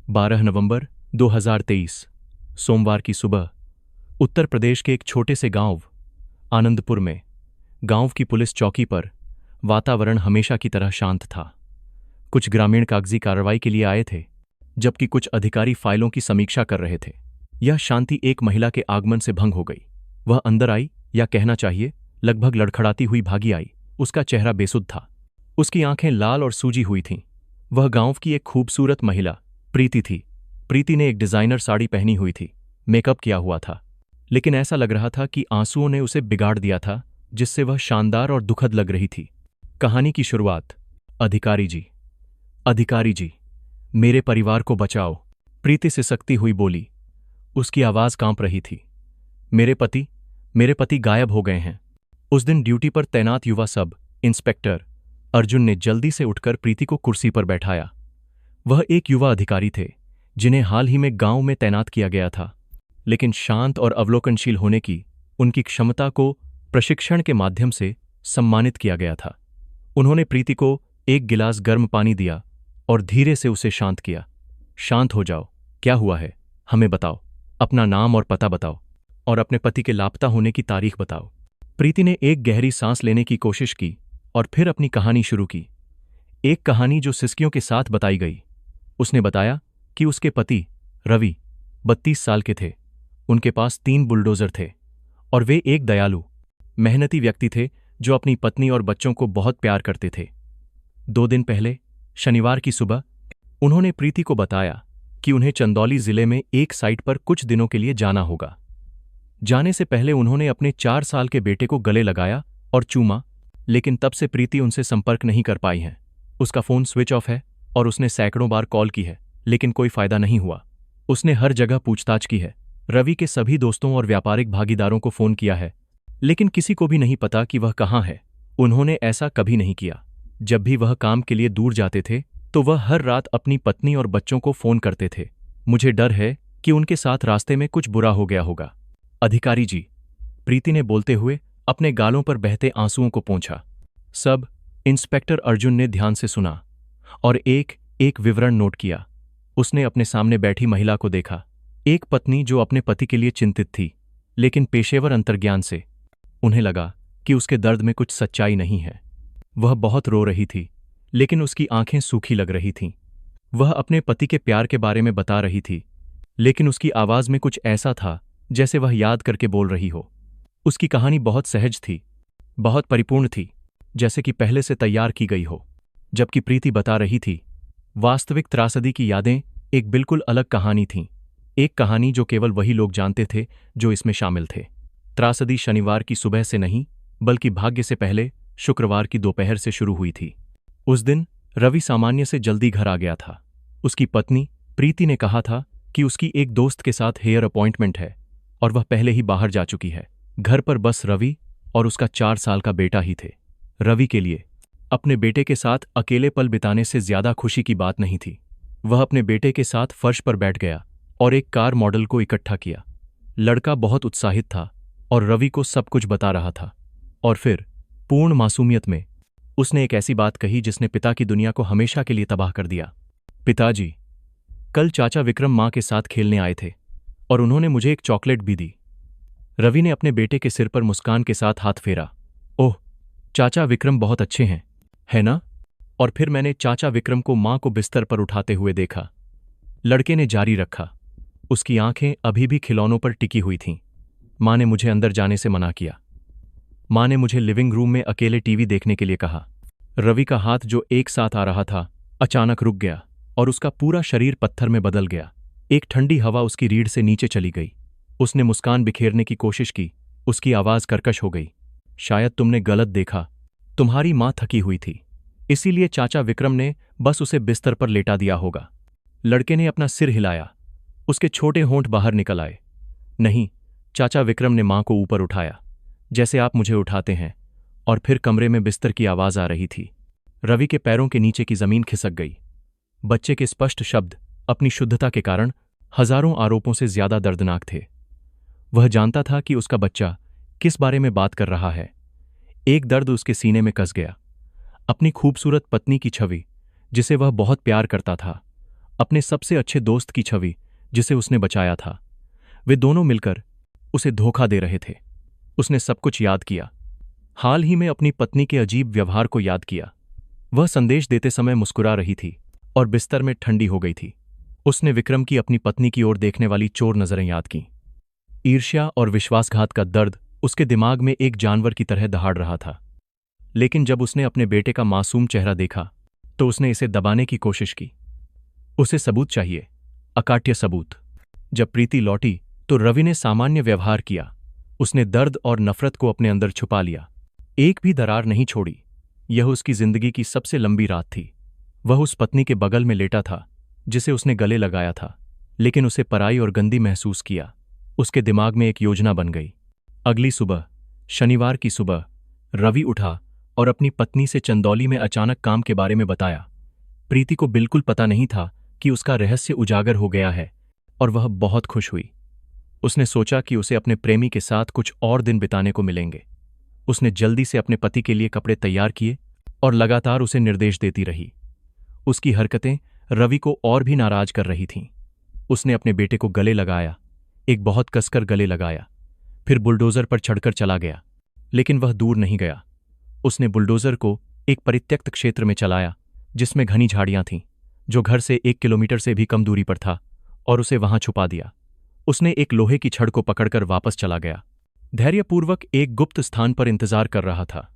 12 नवंबर 2023 सोमवार की सुबह उत्तर प्रदेश के एक छोटे से गांव आनंदपुर में गांव की पुलिस चौकी पर वातावरण हमेशा की तरह शांत था। कुछ ग्रामीण कागजी कार्रवाई के लिए आए थे, जबकि कुछ अधिकारी फाइलों की समीक्षा कर रहे थे। यह शांति एक महिला के आगमन से भंग हो गई। वह अंदर आई, या कहना चाहिए लगभग लड़खड़ाती हुई भागी आई। उसका चेहरा बेसुध था, उसकी आंखें लाल और सूजी हुई थीं। वह गांव की एक खूबसूरत महिला प्रीति थी। प्रीति ने एक डिजाइनर साड़ी पहनी हुई थी, मेकअप किया हुआ था, लेकिन ऐसा लग रहा था कि आंसुओं ने उसे बिगाड़ दिया था, जिससे वह शानदार और दुखद लग रही थी। कहानी की शुरुआत। अधिकारी जी, मेरे परिवार को बचाओ, प्रीति सिसकती हुई बोली। उसकी आवाज कांप रही थी। मेरे पति गायब हो गए हैं। उस दिन ड्यूटी पर तैनात युवा सब इंस्पेक्टर अर्जुन ने जल्दी से उठकर प्रीति को कुर्सी पर बैठाया। वह एक युवा अधिकारी थे, जिन्हें हाल ही में गांव में तैनात किया गया था, लेकिन शांत और अवलोकनशील होने की उनकी क्षमता को प्रशिक्षण के माध्यम से सम्मानित किया गया था। उन्होंने प्रीति को एक गिलास गर्म पानी दिया और धीरे से उसे शांत किया। शांत हो जाओ, क्या हुआ है, हमें बताओ। अपना नाम और पता बताओ, और अपने पति के लापता होने की तारीख बताओ। प्रीति ने एक गहरी सांस लेने की कोशिश की और फिर अपनी कहानी शुरू की। एक कहानी जो सिसकियों के साथ बताई गई। उसने बताया कि उसके पति रवि 32 साल के थे। उनके पास 3 बुलडोजर थे और वे एक दयालु, मेहनती व्यक्ति थे जो अपनी पत्नी और बच्चों को बहुत प्यार करते थे। 2 दिन पहले शनिवार की सुबह उन्होंने प्रीति को बताया कि उन्हें चंदौली जिले में एक साइट पर कुछ दिनों के लिए जाना होगा। जाने से पहले उन्होंने अपने 4 साल के बेटे को गले लगाया और चूमा, लेकिन तब से प्रीति उनसे संपर्क नहीं कर पाई है। उसका फोन स्विच ऑफ है और उसने सैकड़ों बार कॉल की है, लेकिन कोई फायदा नहीं हुआ। उसने हर जगह पूछताछ की है, रवि के सभी दोस्तों और व्यापारिक भागीदारों को फोन किया है, लेकिन किसी को भी नहीं पता कि वह कहाँ है। उन्होंने ऐसा कभी नहीं किया। जब भी वह काम के लिए दूर जाते थे तो वह हर रात अपनी पत्नी और बच्चों को फोन करते थे। मुझे डर है कि उनके साथ रास्ते में कुछ बुरा हो गया होगा। अधिकारी जी, प्रीति ने बोलते हुए अपने गालों पर बहते आंसुओं को पोंछा। सब इंस्पेक्टर अर्जुन ने ध्यान से सुना और एक एक विवरण नोट किया। उसने अपने सामने बैठी महिला को देखा, एक पत्नी जो अपने पति के लिए चिंतित थी, लेकिन पेशेवर अंतर्ज्ञान से उन्हें लगा कि उसके दर्द में कुछ सच्चाई नहीं है। वह बहुत रो रही थी, लेकिन उसकी आंखें सूखी लग रही थीं। वह अपने पति के प्यार के बारे में बता रही थी, लेकिन उसकी आवाज में कुछ ऐसा था जैसे वह याद करके बोल रही हो। उसकी कहानी बहुत सहज थी, बहुत परिपूर्ण थी, जैसे कि पहले से तैयार की गई हो। जबकि प्रीति बता रही थी, वास्तविक त्रासदी की यादें एक बिल्कुल अलग कहानी थीं। एक कहानी जो केवल वही लोग जानते थे जो इसमें शामिल थे। त्रासदी शनिवार की सुबह से नहीं, बल्कि भाग्य से पहले शुक्रवार की दोपहर से शुरू हुई थी। उस दिन रवि सामान्य से जल्दी घर आ गया था। उसकी पत्नी प्रीति ने कहा था कि उसकी एक दोस्त के साथ हेयर अपॉइंटमेंट है और वह पहले ही बाहर जा चुकी है। घर पर बस रवि और उसका 4 साल का बेटा ही थे। रवि के लिए अपने बेटे के साथ अकेले पल बिताने से ज्यादा खुशी की बात नहीं थी। वह अपने बेटे के साथ फर्श पर बैठ गया और एक कार मॉडल को इकट्ठा किया। लड़का बहुत उत्साहित था और रवि को सब कुछ बता रहा था। और फिर पूर्ण मासूमियत में उसने एक ऐसी बात कही जिसने पिता की दुनिया को हमेशा के लिए तबाह कर दिया। पिताजी, कल चाचा विक्रम मां के साथ खेलने आए थे और उन्होंने मुझे एक चॉकलेट भी दी। रवि ने अपने बेटे के सिर पर मुस्कान के साथ हाथ फेरा। ओह, चाचा विक्रम बहुत अच्छे हैं, है ना? और फिर मैंने चाचा विक्रम को मां को बिस्तर पर उठाते हुए देखा। लड़के ने जारी रखा, उसकी आंखें अभी भी खिलौनों पर टिकी हुई थीं। मां ने मुझे अंदर जाने से मना किया। मां ने मुझे लिविंग रूम में अकेले टीवी देखने के लिए कहा। रवि का हाथ जो एक साथ आ रहा था अचानक रुक गया और उसका पूरा शरीर पत्थर में बदल गया। एक ठंडी हवा उसकी रीढ़ से नीचे चली गई। उसने मुस्कान बिखेरने की कोशिश की। उसकी आवाज कर्कश हो गई। शायद तुमने गलत देखा। तुम्हारी मां थकी हुई थी, इसीलिए चाचा विक्रम ने बस उसे बिस्तर पर लेटा दिया होगा। लड़के ने अपना सिर हिलाया। उसके छोटे होंठ बाहर निकल आए। नहीं, चाचा विक्रम ने मां को ऊपर उठाया, जैसे आप मुझे उठाते हैं, और फिर कमरे में बिस्तर की आवाज आ रही थी। रवि के पैरों के नीचे की जमीन खिसक गई। बच्चे के स्पष्ट शब्द अपनी शुद्धता के कारण हजारों आरोपों से ज्यादा दर्दनाक थे। वह जानता था कि उसका बच्चा किस बारे में बात कर रहा है। एक दर्द उसके सीने में कस गया। अपनी खूबसूरत पत्नी की छवि, जिसे वह बहुत प्यार करता था, अपने सबसे अच्छे दोस्त की छवि जिसे उसने बचाया था। वे दोनों मिलकर उसे धोखा दे रहे थे। उसने सब कुछ याद किया। हाल ही में अपनी पत्नी के अजीब व्यवहार को याद किया। वह संदेश देते समय मुस्कुरा रही थी और बिस्तर में ठंडी हो गई थी। उसने विक्रम की अपनी पत्नी की ओर देखने वाली चोर नजरें याद कीं। ईर्ष्या और विश्वासघात का दर्द उसके दिमाग में एक जानवर की तरह दहाड़ रहा था। लेकिन जब उसने अपने बेटे का मासूम चेहरा देखा तो उसने इसे दबाने की कोशिश की। उसे सबूत चाहिए, अकाट्य सबूत। जब प्रीति लौटी तो रवि ने सामान्य व्यवहार किया। उसने दर्द और नफरत को अपने अंदर छुपा लिया। एक भी दरार नहीं छोड़ी। यह उसकी जिंदगी की सबसे लंबी रात थी। वह उस पत्नी के बगल में लेटा था जिसे उसने गले लगाया था, लेकिन उसे पराई और गंदी महसूस किया। उसके दिमाग में एक योजना बन गई। अगली सुबह, शनिवार की सुबह, रवि उठा और अपनी पत्नी से चंदौली में अचानक काम के बारे में बताया। प्रीति को बिल्कुल पता नहीं था कि उसका रहस्य उजागर हो गया है और वह बहुत खुश हुई। उसने सोचा कि उसे अपने प्रेमी के साथ कुछ और दिन बिताने को मिलेंगे। उसने जल्दी से अपने पति के लिए कपड़े तैयार किए और लगातार उसे निर्देश देती रही। उसकी हरकतें रवि को और भी नाराज कर रही थीं। उसने अपने बेटे को गले लगाया, एक बहुत कसकर गले लगाया, फिर बुलडोजर पर चढ़कर चला गया। लेकिन वह दूर नहीं गया। उसने बुलडोजर को एक परित्यक्त क्षेत्र में चलाया जिसमें घनी झाड़ियां थीं, जो घर से 1 किलोमीटर से भी कम दूरी पर था, और उसे वहां छुपा दिया। उसने एक लोहे की छड़ को पकड़कर वापस चला गया। धैर्यपूर्वक एक गुप्त स्थान पर इंतजार कर रहा था।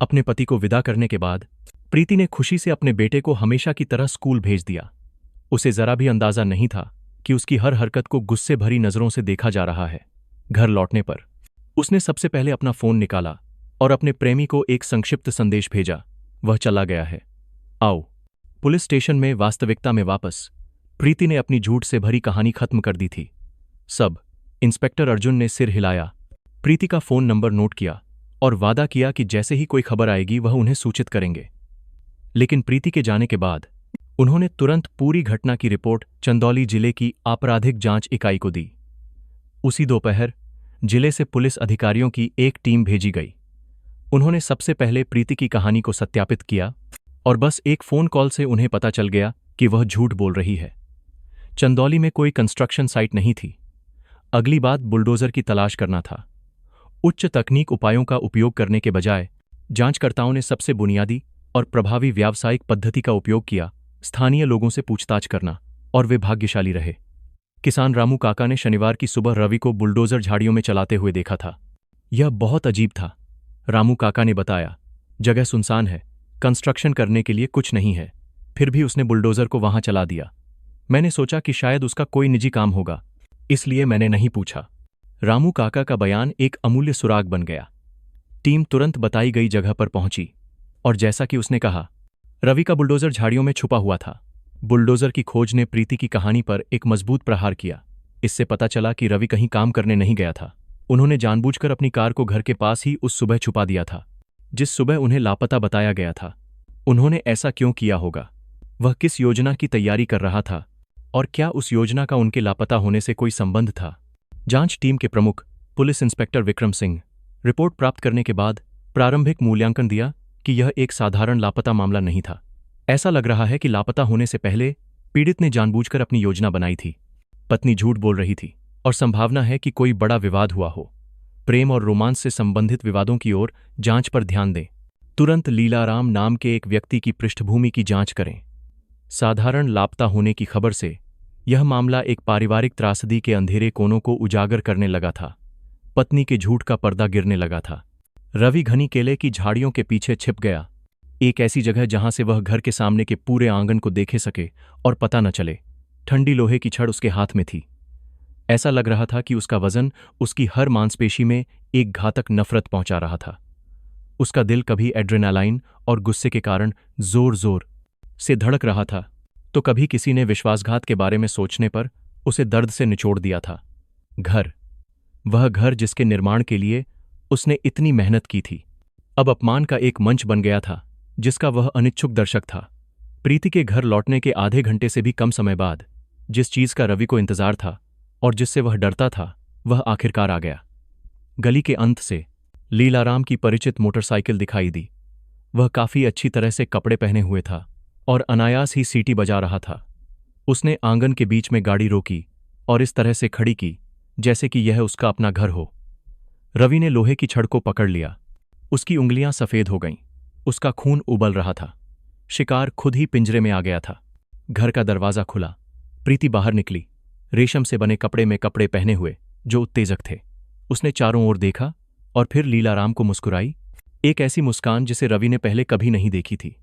अपने पति को विदा करने के बाद प्रीति ने खुशी से अपने बेटे को हमेशा की तरह स्कूल भेज दिया। उसे जरा भी अंदाजा नहीं था कि उसकी हर हरकत को गुस्से भरी नजरों से देखा जा रहा है। घर लौटने पर उसने सबसे पहले अपना फोन निकाला और अपने प्रेमी को एक संक्षिप्त संदेश भेजा, वह चला गया है, आओ। पुलिस स्टेशन में वास्तविकता में वापस प्रीति ने अपनी झूठ से भरी कहानी खत्म कर दी थी। सब इंस्पेक्टर अर्जुन ने सिर हिलाया, प्रीति का फोन नंबर नोट किया और वादा किया कि जैसे ही कोई खबर आएगी वह उन्हें सूचित करेंगे। लेकिन प्रीति के जाने के बाद उन्होंने तुरंत पूरी घटना की रिपोर्ट चंदौली जिले की आपराधिक जांच इकाई को दी। उसी दोपहर जिले से पुलिस अधिकारियों की एक टीम भेजी गई। उन्होंने सबसे पहले प्रीति की कहानी को सत्यापित किया और बस एक फोन कॉल से उन्हें पता चल गया कि वह झूठ बोल रही है। चंदौली में कोई कंस्ट्रक्शन साइट नहीं थी। अगली बात बुलडोजर की तलाश करना था। उच्च तकनीक उपायों का उपयोग करने के बजाय जांचकर्ताओं ने सबसे बुनियादी और प्रभावी व्यावसायिक पद्धति का उपयोग किया, स्थानीय लोगों से पूछताछ करना, और वे भाग्यशाली रहे। किसान रामू काका ने शनिवार की सुबह रवि को बुलडोजर झाड़ियों में चलाते हुए देखा था। यह बहुत अजीब था। रामू काका ने बताया, जगह सुनसान है, कंस्ट्रक्शन करने के लिए कुछ नहीं है, फिर भी उसने बुलडोजर को वहां चला दिया। मैंने सोचा कि शायद उसका कोई निजी काम होगा, इसलिए मैंने नहीं पूछा। रामू काका का बयान एक अमूल्य सुराग बन गया। टीम तुरंत बताई गई जगह पर पहुंची और जैसा कि उसने कहा, रवि का बुलडोजर झाड़ियों में छुपा हुआ था। बुलडोजर की खोज ने प्रीति की कहानी पर एक मजबूत प्रहार किया। इससे पता चला कि रवि कहीं काम करने नहीं गया था। उन्होंने जानबूझकर अपनी कार को घर के पास ही उस सुबह छुपा दिया था जिस सुबह उन्हें लापता बताया गया था। उन्होंने ऐसा क्यों किया होगा? वह किस योजना की तैयारी कर रहा था और क्या उस योजना का उनके लापता होने से कोई संबंध था? जांच टीम के प्रमुख police inspector Vikram Singh report प्राप्त करने के बाद प्रारंभिक मूल्यांकन दिया कि यह एक साधारण लापता मामला नहीं था। ऐसा लग रहा है कि लापता होने से पहले पीड़ित ने जानबूझकर अपनी योजना बनाई थी। पत्नी झूठ बोल रही थी और संभावना है कि कोई बड़ा विवाद हुआ हो। प्रेम और रोमांस से संबंधित विवादों की ओर जांच पर ध्यान दें। तुरंत लीलाराम नाम के एक व्यक्ति की पृष्ठभूमि की जांच करें। साधारण लापता होने की खबर से यह मामला एक पारिवारिक त्रासदी के अंधेरे कोनों को उजागर करने लगा था। पत्नी के झूठ का पर्दा गिरने लगा था। रवि घनी केले की झाड़ियों के पीछे छिप गया, एक ऐसी जगह जहां से वह घर के सामने के पूरे आंगन को देखे सके और पता न चले। ठंडी लोहे की छड़ उसके हाथ में थी। ऐसा लग रहा था कि उसका वजन उसकी हर मांसपेशी में एक घातक नफरत पहुंचा रहा था। उसका दिल कभी एड्रेनालाइन और गुस्से के कारण जोर जोर से धड़क रहा था, तो कभी किसी ने विश्वासघात के बारे में सोचने पर उसे दर्द से निचोड़ दिया था। घर, वह घर जिसके निर्माण के लिए उसने इतनी मेहनत की थी, अब अपमान का एक मंच बन गया था जिसका वह अनिच्छुक दर्शक था। प्रीति के घर लौटने के आधे घंटे से भी कम समय बाद जिस चीज का रवि को इंतजार था और जिससे वह डरता था, वह आखिरकार आ गया। गली के अंत से लीलाराम की परिचित मोटरसाइकिल दिखाई दी। वह काफी अच्छी तरह से कपड़े पहने हुए था और अनायास ही सीटी बजा रहा था। उसने आंगन के बीच में गाड़ी रोकी और इस तरह से खड़ी की जैसे कि यह उसका अपना घर हो। रवि ने लोहे की छड़ को पकड़ लिया। उसकी उंगलियां सफेद हो गईं। उसका खून उबल रहा था। शिकार खुद ही पिंजरे में आ गया था। घर का दरवाजा खुला। प्रीति बाहर निकली, रेशम से बने कपड़े में कपड़े पहने हुए, जो उत्तेजक थे। उसने चारों ओर देखा और फिर लीलाराम को मुस्कुराई, एक ऐसी मुस्कान जिसे रवि ने पहले कभी नहीं देखी थी।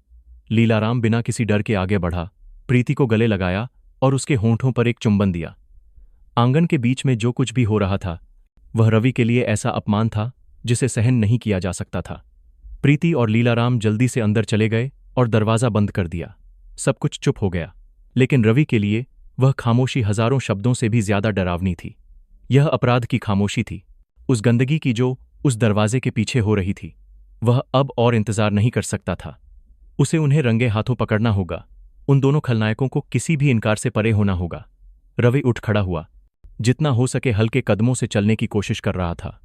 लीलाराम बिना किसी डर के आगे बढ़ा, प्रीति को गले लगाया और उसके होंठों पर एक चुंबन दिया। आंगन के बीच में जो कुछ भी हो रहा था वह रवि के लिए ऐसा अपमान था जिसे सहन नहीं किया जा सकता था। प्रीति और लीलाराम जल्दी से अंदर चले गए और दरवाजा बंद कर दिया। सब कुछ चुप हो गया, लेकिन रवि के लिए वह खामोशी हजारों शब्दों से भी ज्यादा डरावनी थी। यह अपराध की खामोशी थी, उस गंदगी की जो उस दरवाजे के पीछे हो रही थी। वह अब और इंतजार नहीं कर सकता था। उसे उन्हें रंगे हाथों पकड़ना होगा। उन दोनों खलनायकों को किसी भी इनकार से परे होना होगा। रवि उठ खड़ा हुआ, जितना हो सके हल्के कदमों से चलने की कोशिश कर रहा था।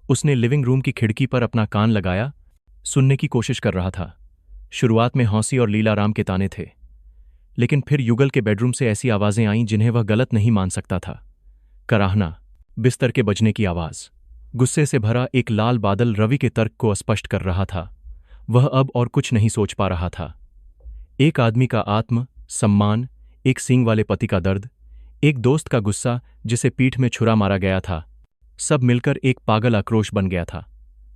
उसने लिविंग रूम की खिड़की पर अपना कान लगाया, सुनने की कोशिश कर रहा था। शुरुआत में हौसी और लीलाराम के ताने थे, लेकिन फिर युगल के बेडरूम से ऐसी आवाजें आईं जिन्हें वह गलत नहीं मान सकता था। कराहना, बिस्तर के बजने की आवाज, गुस्से से भरा एक लाल बादल रवि के तर्क को स्पष्ट कर रहा था। वह अब और कुछ नहीं सोच पा रहा था। एक आदमी का आत्म सम्मान, एक सींग वाले पति का दर्द, एक दोस्त का गुस्सा जिसे पीठ में छुरा मारा गया था, सब मिलकर एक पागल आक्रोश बन गया था।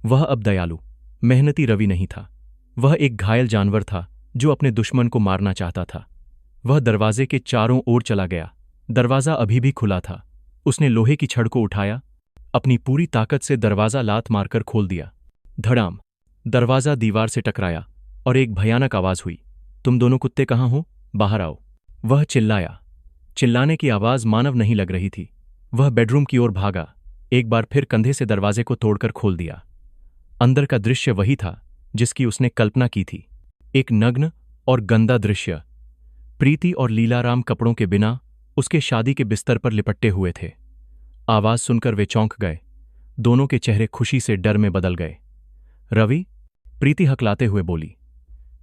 वह अब दयालु, मेहनती रवि नहीं था। वह एक घायल जानवर था जो अपने दुश्मन को मारना चाहता था। वह दरवाजे के चारों ओर चला गया। दरवाजा अभी भी खुला था। उसने लोहे की छड़ को उठाया, अपनी पूरी ताकत से दरवाजा लात मारकर खोल दिया। धड़ाम, दरवाजा दीवार से टकराया और एक भयानक आवाज हुई, तुम दोनों कुत्ते कहाँ हो, बाहर आओ। वह चिल्लाया। चिल्लाने की आवाज मानव नहीं लग रही थी। वह बेडरूम की ओर भागा, एक बार फिर कंधे से दरवाजे को तोड़कर खोल दिया। अंदर का दृश्य वही था जिसकी उसने कल्पना की थी, एक नग्न और गंदा दृश्य। प्रीति और लीलाराम कपड़ों के बिना उसके शादी के बिस्तर पर लिपटे हुए थे। आवाज सुनकर वे चौंक गए। दोनों के चेहरे खुशी से डर में बदल गए। रवि, प्रीति हकलाते हुए बोली।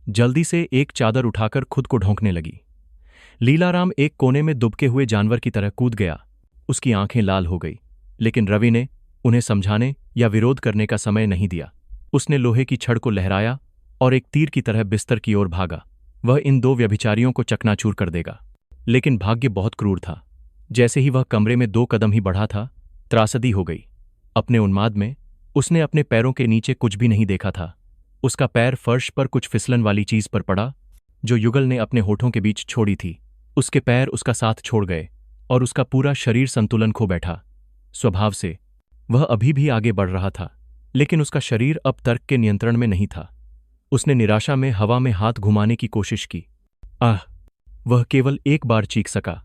जल्दी से एक चादर उठाकर खुद को ढोंकने लगी। लीलाराम एक कोने में दुबके हुए जानवर की तरह कूद गया। उसकी आंखें लाल हो गई, लेकिन रवि ने उन्हें समझाने या विरोध करने का समय नहीं दिया। उसने लोहे की छड़ को लहराया और एक तीर की तरह बिस्तर की ओर भागा। वह इन दो व्यभिचारियों को चकनाचूर कर देगा। लेकिन भाग्य बहुत क्रूर था। जैसे ही वह कमरे में 2 कदम ही बढ़ा था, त्रासदी हो गई। अपने उन्माद में उसने अपने पैरों के नीचे कुछ भी नहीं देखा था। उसका पैर फर्श पर कुछ फिसलन वाली चीज पर पड़ा जो युगल ने अपने होठों के बीच छोड़ी थी। उसके पैर उसका साथ छोड़ गए और उसका पूरा शरीर संतुलन खो बैठा। स्वभाव से वह अभी भी आगे बढ़ रहा था, लेकिन उसका शरीर अब तर्क के नियंत्रण में नहीं था। उसने निराशा में हवा में हाथ घुमाने की कोशिश की। आह! वह केवल एक बार चीख सका।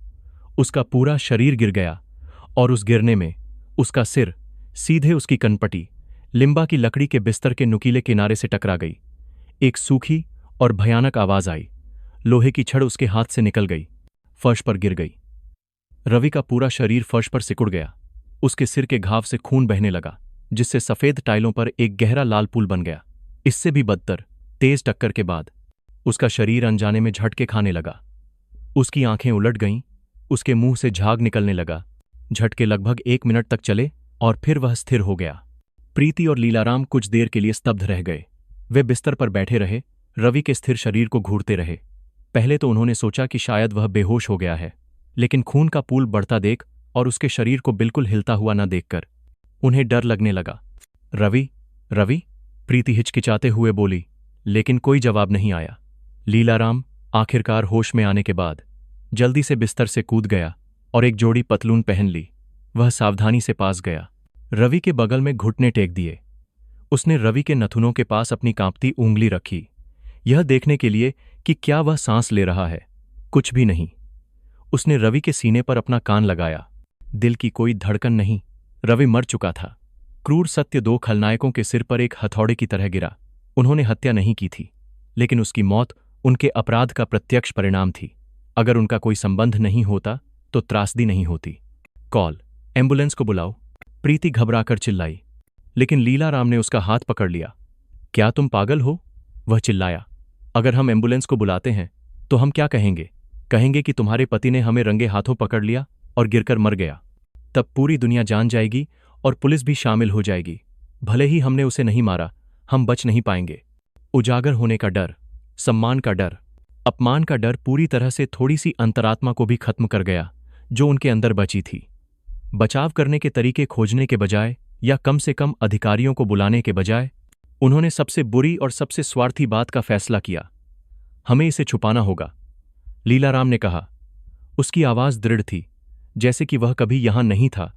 उसका पूरा शरीर गिर गया और उस गिरने में उसका सिर सीधे उसकी कनपटी, लिम्बा की लकड़ी के बिस्तर के नुकीले किनारे से टकरा गई। एक सूखी और भयानक आवाज आई। लोहे की छड़ उसके हाथ से निकल गई, फर्श पर गिर गई। रवि का पूरा शरीर फर्श पर सिकुड़ गया। उसके सिर के घाव से खून बहने लगा, जिससे सफेद टाइलों पर एक गहरा लाल पुल बन गया। इससे भी बदतर, तेज टक्कर के बाद उसका शरीर अनजाने में झटके खाने लगा। उसकी आंखें उलट गईं, उसके मुंह से झाग निकलने लगा। झटके लगभग 1 मिनट तक चले और फिर वह स्थिर हो गया। प्रीति और लीलाराम कुछ देर के लिए स्तब्ध रह गए। वे बिस्तर पर बैठे रहे, रवि के स्थिर शरीर को घूरते रहे। पहले तो उन्होंने सोचा कि शायद वह बेहोश हो गया है, लेकिन खून का पूल बढ़ता देख और उसके शरीर को बिल्कुल हिलता हुआ न देखकर उन्हें डर लगने लगा। रवि, रवि, प्रीति हिचकिचाते हुए बोली, लेकिन कोई जवाब नहीं आया। लीलाराम आखिरकार होश में आने के बाद जल्दी से बिस्तर से कूद गया और एक जोड़ी पतलून पहन ली। वह सावधानी से पास गया, रवि के बगल में घुटने टेक दिए। उसने रवि के नथुनों के पास अपनी कांपती ऊंगली रखी, यह देखने के लिए कि क्या वह सांस ले रहा है। कुछ भी नहीं। उसने रवि के सीने पर अपना कान लगाया। दिल की कोई धड़कन नहीं। रवि मर चुका था। क्रूर सत्य 2 खलनायकों के सिर पर एक हथौड़े की तरह गिरा। उन्होंने हत्या नहीं की थी, लेकिन उसकी मौत उनके अपराध का प्रत्यक्ष परिणाम थी। अगर उनका कोई संबंध नहीं होता तो त्रासदी नहीं होती। कॉल, एम्बुलेंस को बुलाओ, प्रीति घबराकर चिल्लाई। लेकिन लीलाराम ने उसका हाथ पकड़ लिया। क्या तुम पागल हो? वह चिल्लाया। अगर हम एम्बुलेंस को बुलाते हैं तो हम क्या कहेंगे? कहेंगे कि तुम्हारे पति ने हमें रंगे हाथों पकड़ लिया और गिरकर मर गया। तब पूरी दुनिया जान जाएगी और पुलिस भी शामिल हो जाएगी। भले ही हमने उसे नहीं मारा, हम बच नहीं पाएंगे। उजागर होने का डर, सम्मान का डर, अपमान का डर पूरी तरह से थोड़ी सी अंतरात्मा को भी खत्म कर गया जो उनके अंदर बची थी। बचाव करने के तरीके खोजने के बजाय या कम से कम अधिकारियों को बुलाने के बजाय उन्होंने सबसे बुरी और सबसे स्वार्थी बात का फैसला किया। हमें इसे छुपाना होगा, लीलाराम ने कहा। उसकी आवाज दृढ़ थी, जैसे कि वह कभी यहां नहीं था,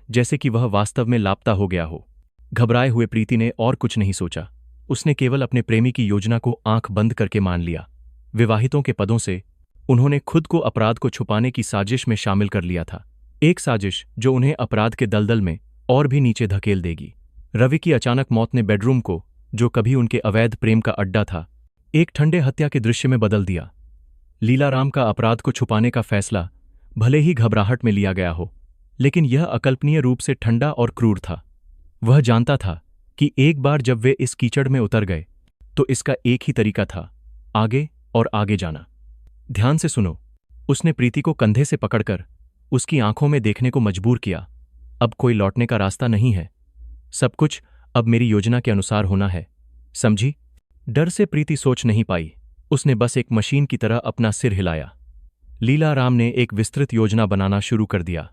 जैसे कि वह वास्तव में लापता हो गया हो। घबराए हुए प्रीति ने और कुछ नहीं सोचा। उसने केवल अपने प्रेमी की योजना को आंख बंद करके मान लिया। विवाहितों के पदों से उन्होंने खुद को अपराध को छुपाने की साजिश में शामिल कर लिया था, एक साजिश जो उन्हें अपराध के दलदल में और भी नीचे धकेल देगी। रवि की अचानक मौत ने बेडरूम को, जो कभी उनके अवैध प्रेम का अड्डा था, एक ठंडे हत्या के दृश्य में बदल दिया। लीलाराम का अपराध को छुपाने का फैसला भले ही घबराहट में लिया गया हो, लेकिन यह अकल्पनीय रूप से ठंडा और क्रूर था। वह जानता था कि एक बार जब वे इस कीचड़ में उतर गए तो इसका एक ही तरीका था, आगे और आगे जाना। ध्यान से सुनो, उसने प्रीति को कंधे से पकड़कर उसकी आंखों में देखने को मजबूर किया। अब कोई लौटने का रास्ता नहीं है। सब कुछ अब मेरी योजना के अनुसार होना है, समझी? डर से प्रीति सोच नहीं पाई। उसने बस एक मशीन की तरह अपना सिर हिलाया। लीलाराम ने एक विस्तृत योजना बनाना शुरू कर दिया,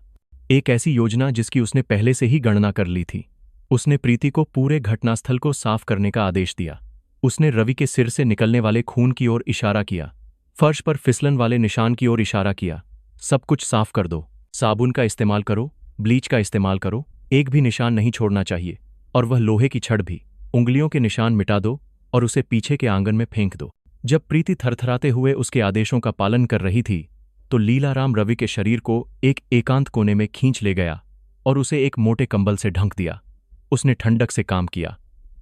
एक ऐसी योजना जिसकी उसने पहले से ही गणना कर ली थी। उसने प्रीति को पूरे घटनास्थल को साफ करने का आदेश दिया। उसने रवि के सिर से निकलने वाले खून की ओर इशारा किया, फर्श पर फिसलन वाले निशान की ओर इशारा किया। सब कुछ साफ कर दो, साबुन का इस्तेमाल करो, ब्लीच का इस्तेमाल करो, एक भी निशान नहीं छोड़ना चाहिए। और वह लोहे की छड़ भी, उंगलियों के निशान मिटा दो और उसे पीछे के आंगन में फेंक दो। जब प्रीति थरथराते हुए उसके आदेशों का पालन कर रही थी तो लीलाराम रवि के शरीर को एक एकांत कोने में खींच ले गया और उसे एक मोटे कंबल से ढंक दिया। उसने ठंडक से काम किया।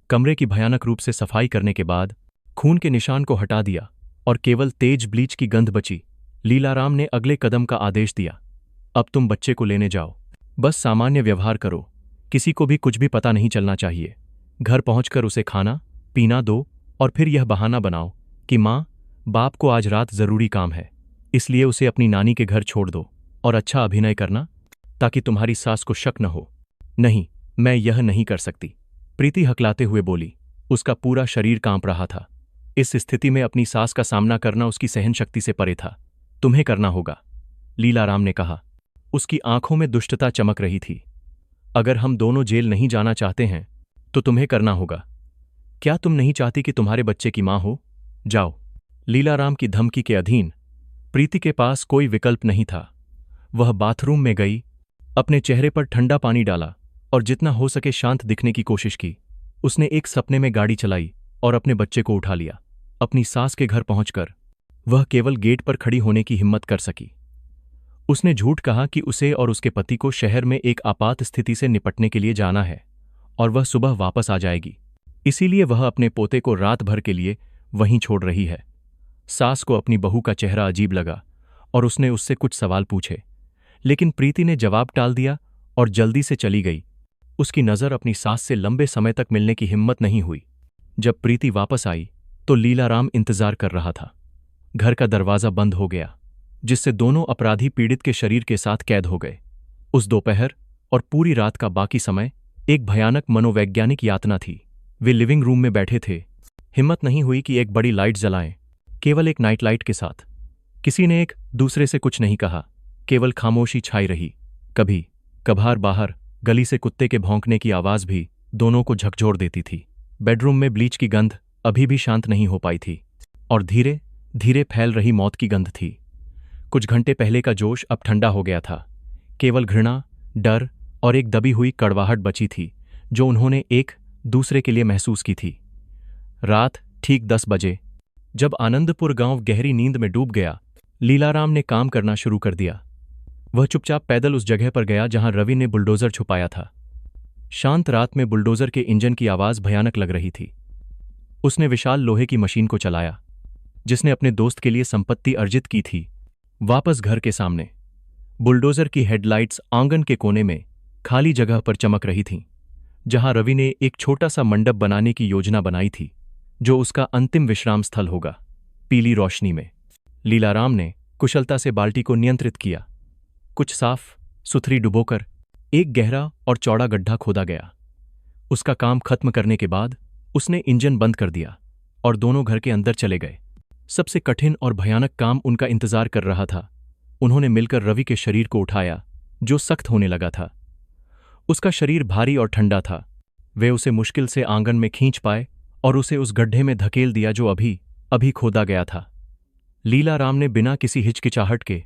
कमरे की भयानक रूप से सफाई करने के बाद खून के निशान को हटा दिया और केवल तेज ब्लीच की गंध बची। लीलाराम ने अगले कदम का आदेश दिया, अब तुम बच्चे को लेने जाओ। बस सामान्य व्यवहार करो, किसी को भी कुछ भी पता नहीं चलना चाहिए। घर पहुंचकर उसे खाना पीना दो और फिर यह बहाना बनाओ कि माँ बाप को आज रात जरूरी काम है, इसलिए उसे अपनी नानी के घर छोड़ दो। और अच्छा अभिनय करना ताकि तुम्हारी सास को शक न हो। नहीं, मैं यह नहीं कर सकती, प्रीति हकलाते हुए बोली। उसका पूरा शरीर कांप रहा था। इस स्थिति में अपनी सास का सामना करना उसकी सहन शक्ति से परे था। तुम्हें करना होगा, लीलाराम ने कहा। उसकी आंखों में दुष्टता चमक रही थी। अगर हम दोनों जेल नहीं जाना चाहते हैं तो तुम्हें करना होगा। क्या तुम नहीं चाहती कि तुम्हारे बच्चे की मां हो? जाओ। लीलाराम की धमकी के अधीन प्रीति के पास कोई विकल्प नहीं था। वह बाथरूम में गई, अपने चेहरे पर ठंडा पानी डाला और जितना हो सके शांत दिखने की कोशिश की। उसने एक सपने में गाड़ी चलाई और अपने बच्चे को उठा लिया। अपनी सास के घर पहुंचकर वह केवल गेट पर खड़ी होने की हिम्मत कर सकी। उसने झूठ कहा कि उसे और उसके पति को शहर में एक आपात स्थिति से निपटने के लिए जाना है और वह सुबह वापस आ जाएगी, इसीलिए वह अपने पोते को रात भर के लिए वहीं छोड़ रही है। सास को अपनी बहू का चेहरा अजीब लगा और उसने उससे कुछ सवाल पूछे, लेकिन प्रीति ने जवाब टाल दिया और जल्दी से चली गई। उसकी नज़र अपनी सास से लंबे समय तक मिलने की हिम्मत नहीं हुई। जब प्रीति वापस आई तो लीलाराम इंतजार कर रहा था। घर का दरवाजा बंद हो गया, जिससे दोनों अपराधी पीड़ित के शरीर के साथ कैद हो गए। उस दोपहर और पूरी रात का बाकी समय एक भयानक मनोवैज्ञानिक यातना थी। वे लिविंग रूम में बैठे थे। हिम्मत नहीं हुई कि एक बड़ी लाइट जलाएं, केवल एक नाइट लाइट के साथ। किसी ने एक दूसरे से कुछ नहीं कहा, केवल खामोशी छाई रही। कभी कभार बाहर गली से कुत्ते के भौंकने की आवाज भी दोनों को झकझोर देती थी। बेडरूम में ब्लीच की गंध अभी भी शांत नहीं हो पाई थी और धीरे धीरे फैल रही मौत की गंध थी। कुछ घंटे पहले का जोश अब ठंडा हो गया था। केवल घृणा, डर और एक दबी हुई कड़वाहट बची थी जो उन्होंने एक दूसरे के लिए महसूस की थी। रात ठीक 10 बजे जब आनंदपुर गांव गहरी नींद में डूब गया, लीलाराम ने काम करना शुरू कर दिया। वह चुपचाप पैदल उस जगह पर गया जहां रवि ने बुलडोजर छुपाया था। शांत रात में बुलडोजर के इंजन की आवाज भयानक लग रही थी। उसने विशाल लोहे की मशीन को चलाया जिसने अपने दोस्त के लिए संपत्ति अर्जित की थी। वापस घर के सामने बुलडोजर की हेडलाइट्स आंगन के कोने में खाली जगह पर चमक रही थीं, जहां रवि ने एक छोटा सा मंडप बनाने की योजना बनाई थी जो उसका अंतिम विश्राम स्थल होगा। पीली रोशनी में लीलाराम ने कुशलता से बाल्टी को नियंत्रित किया। कुछ साफ सुथरी डुबोकर एक गहरा और चौड़ा गड्ढा खोदा गया। उसका काम खत्म करने के बाद उसने इंजन बंद कर दिया और दोनों घर के अंदर चले गए। सबसे कठिन और भयानक काम उनका इंतजार कर रहा था। उन्होंने मिलकर रवि के शरीर को उठाया, जो सख्त होने लगा था। उसका शरीर भारी और ठंडा था। वे उसे मुश्किल से आंगन में खींच पाए और उसे उस गड्ढे में धकेल दिया जो अभी अभी खोदा गया था। लीलाराम ने बिना किसी हिचकिचाहट के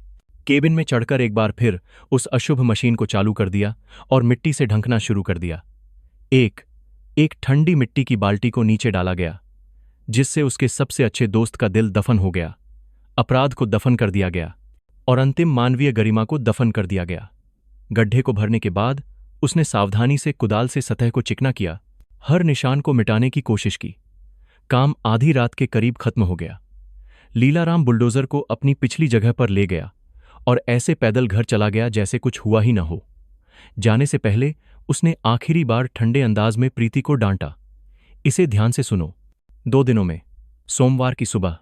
केबिन में चढ़कर एक बार फिर उस अशुभ मशीन को चालू कर दिया और मिट्टी से ढंकना शुरू कर दिया। एक ठंडी मिट्टी की बाल्टी को नीचे डाला गया, जिससे उसके सबसे अच्छे दोस्त का दिल दफन हो गया। अपराध को दफन कर दिया गया और अंतिम मानवीय गरिमा को दफन कर दिया गया। गड्ढे को भरने के बाद उसने सावधानी से कुदाल से सतह को चिकना किया, हर निशान को मिटाने की कोशिश की। काम आधी रात के करीब खत्म हो गया। लीलाराम बुलडोजर को अपनी पिछली जगह पर ले गया और ऐसे पैदल घर चला गया जैसे कुछ हुआ ही न हो। जाने से पहले उसने आखिरी बार ठंडे अंदाज में प्रीति को डांटा, इसे ध्यान से सुनो। 2 दिनों में सोमवार की सुबह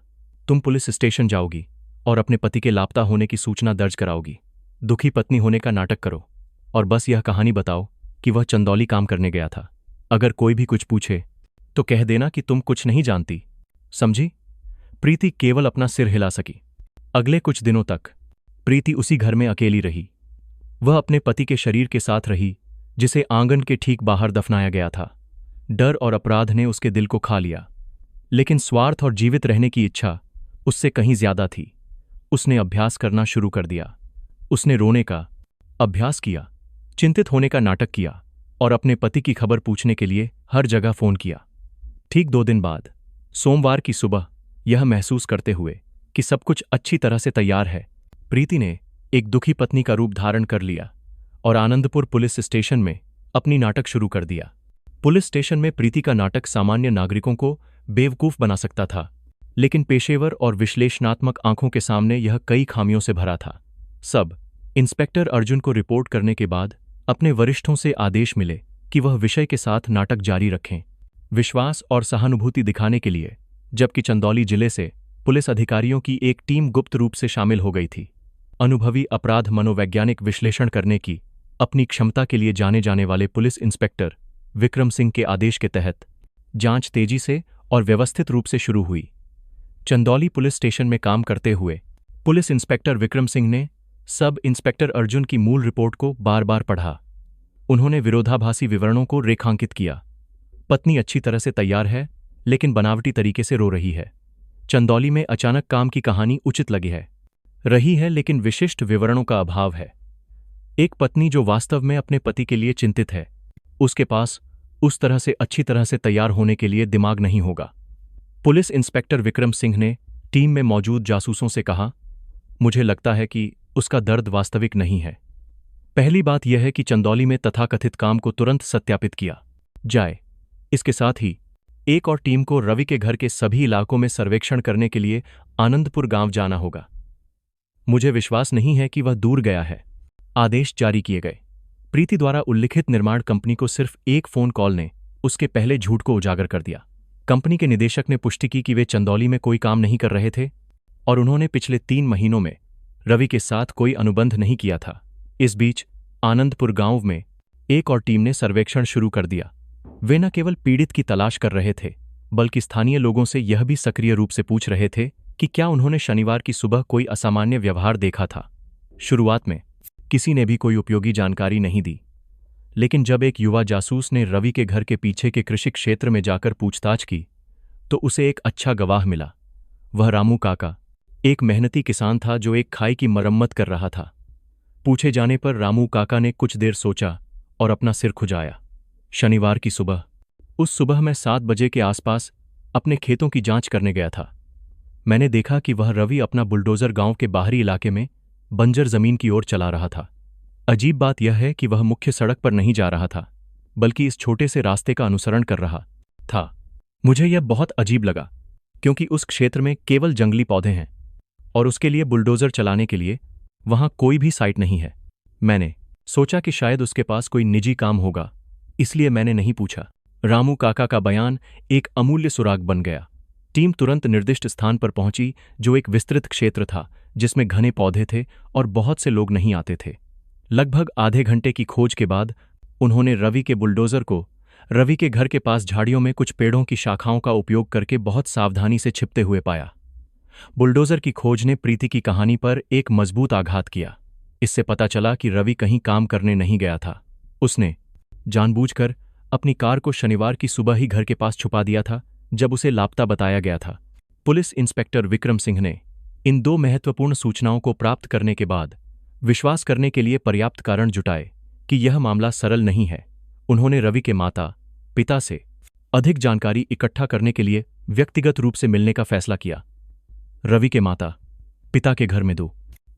तुम पुलिस स्टेशन जाओगी और अपने पति के लापता होने की सूचना दर्ज कराओगी। दुखी पत्नी होने का नाटक करो और बस यह कहानी बताओ कि वह चंदौली काम करने गया था। अगर कोई भी कुछ पूछे तो कह देना कि तुम कुछ नहीं जानती, समझी? प्रीति केवल अपना सिर हिला सकी। अगले कुछ दिनों तक प्रीति उसी घर में अकेली रही। वह अपने पति के शरीर के साथ रही, जिसे आंगन के ठीक बाहर दफनाया गया था। डर और अपराध ने उसके दिल को खा लिया, लेकिन स्वार्थ और जीवित रहने की इच्छा उससे कहीं ज्यादा थी। उसने अभ्यास करना शुरू कर दिया। उसने रोने का अभ्यास किया, चिंतित होने का नाटक किया और अपने पति की खबर पूछने के लिए हर जगह फोन किया। ठीक 2 दिन बाद सोमवार की सुबह, यह महसूस करते हुए कि सब कुछ अच्छी तरह से तैयार है, प्रीति ने एक दुखी पत्नी का रूप धारण कर लिया और आनंदपुर पुलिस स्टेशन में अपनी नाटक शुरू कर दिया। पुलिस स्टेशन में प्रीति का नाटक सामान्य नागरिकों को बेवकूफ बना सकता था, लेकिन पेशेवर और विश्लेषणात्मक आंखों के सामने यह कई खामियों से भरा था। सब इंस्पेक्टर अर्जुन को रिपोर्ट करने के बाद अपने वरिष्ठों से आदेश मिले कि वह विषय के साथ नाटक जारी रखें, विश्वास और सहानुभूति दिखाने के लिए, जबकि चंदौली जिले से पुलिस अधिकारियों की एक टीम गुप्त रूप से शामिल हो गई थी। अनुभवी अपराध मनोवैज्ञानिक विश्लेषण करने की अपनी क्षमता के लिए जाने जाने वाले पुलिस इंस्पेक्टर विक्रम सिंह के आदेश के तहत जांच तेजी से और व्यवस्थित रूप से शुरू हुई। चंदौली पुलिस स्टेशन में काम करते हुए पुलिस इंस्पेक्टर विक्रम सिंह ने सब इंस्पेक्टर अर्जुन की मूल रिपोर्ट को बार बार पढ़ा। उन्होंने विरोधाभासी विवरणों को रेखांकित किया। पत्नी अच्छी तरह से तैयार है, लेकिन बनावटी तरीके से रो रही है। चंदौली में अचानक काम की कहानी उचित लगी है, रही है, लेकिन विशिष्ट विवरणों का अभाव है। एक पत्नी जो वास्तव में अपने पति के लिए चिंतित है, उसके पास उस तरह से अच्छी तरह से तैयार होने के लिए दिमाग नहीं होगा। पुलिस इंस्पेक्टर विक्रम सिंह ने टीम में मौजूद जासूसों से कहा, मुझे लगता है कि उसका दर्द वास्तविक नहीं है। पहली बात यह है कि चंदौली में तथाकथित काम को तुरंत सत्यापित किया जाए। इसके साथ ही एक और टीम को रवि के घर के सभी इलाकों में सर्वेक्षण करने के लिए आनंदपुर गांव जाना होगा। मुझे विश्वास नहीं है कि वह दूर गया है। आदेश जारी किए गए। प्रीति द्वारा उल्लिखित निर्माण कंपनी को सिर्फ एक फोन कॉल ने उसके पहले झूठ को उजागर कर दिया। कंपनी के निदेशक ने पुष्टि की कि वे चंदौली में कोई काम नहीं कर रहे थे और उन्होंने पिछले 3 महीनों में रवि के साथ कोई अनुबंध नहीं किया था। इस बीच आनंदपुर गांव में एक और टीम ने सर्वेक्षण शुरू कर दिया। वे न केवल पीड़ित की तलाश कर रहे थे, बल्कि स्थानीय लोगों से यह भी सक्रिय रूप से पूछ रहे थे कि क्या उन्होंने शनिवार की सुबह कोई असामान्य व्यवहार देखा था। शुरुआत में किसी ने भी कोई उपयोगी जानकारी नहीं दी, लेकिन जब एक युवा जासूस ने रवि के घर के पीछे के कृषि क्षेत्र में जाकर पूछताछ की, तो उसे एक अच्छा गवाह मिला। वह रामू काका, एक मेहनती किसान था जो एक खाई की मरम्मत कर रहा था। पूछे जाने पर रामू काका ने कुछ देर सोचा और अपना सिर खुजाया। शनिवार की सुबह, उस सुबह मैं 7 बजे के आसपास अपने खेतों की जांच करने गया था। मैंने देखा कि वह रवि अपना बुलडोजर गांव के बाहरी इलाके में बंजर जमीन की ओर चला रहा था। अजीब बात यह है कि वह मुख्य सड़क पर नहीं जा रहा था, बल्कि इस छोटे से रास्ते का अनुसरण कर रहा था। मुझे यह बहुत अजीब लगा, क्योंकि उस क्षेत्र में केवल जंगली पौधे हैं और उसके लिए बुलडोजर चलाने के लिए वहां कोई भी साइट नहीं है। मैंने सोचा कि शायद उसके पास कोई निजी काम होगा, इसलिए मैंने नहीं पूछा। रामू काका का बयान एक अमूल्य सुराग बन गया। टीम तुरंत निर्दिष्ट स्थान पर पहुंची, जो एक विस्तृत क्षेत्र था जिसमें घने पौधे थे और बहुत से लोग नहीं आते थे। लगभग आधे घंटे की खोज के बाद उन्होंने रवि के बुलडोजर को रवि के घर के पास झाड़ियों में कुछ पेड़ों की शाखाओं का उपयोग करके बहुत सावधानी से छिपते हुए पाया। बुलडोजर की खोज ने प्रीति की कहानी पर एक मजबूत आघात किया। इससे पता चला कि रवि कहीं काम करने नहीं गया था। उसने जानबूझकर अपनी कार को शनिवार की सुबह ही घर के पास छुपा दिया था, जब उसे लापता बताया गया था। पुलिस इंस्पेक्टर विक्रम सिंह ने इन दो महत्वपूर्ण सूचनाओं को प्राप्त करने के बाद विश्वास करने के लिए पर्याप्त कारण जुटाए कि यह मामला सरल नहीं है। उन्होंने रवि के माता पिता से अधिक जानकारी इकट्ठा करने के लिए व्यक्तिगत रूप से मिलने का फैसला किया। रवि के माता पिता के घर में दो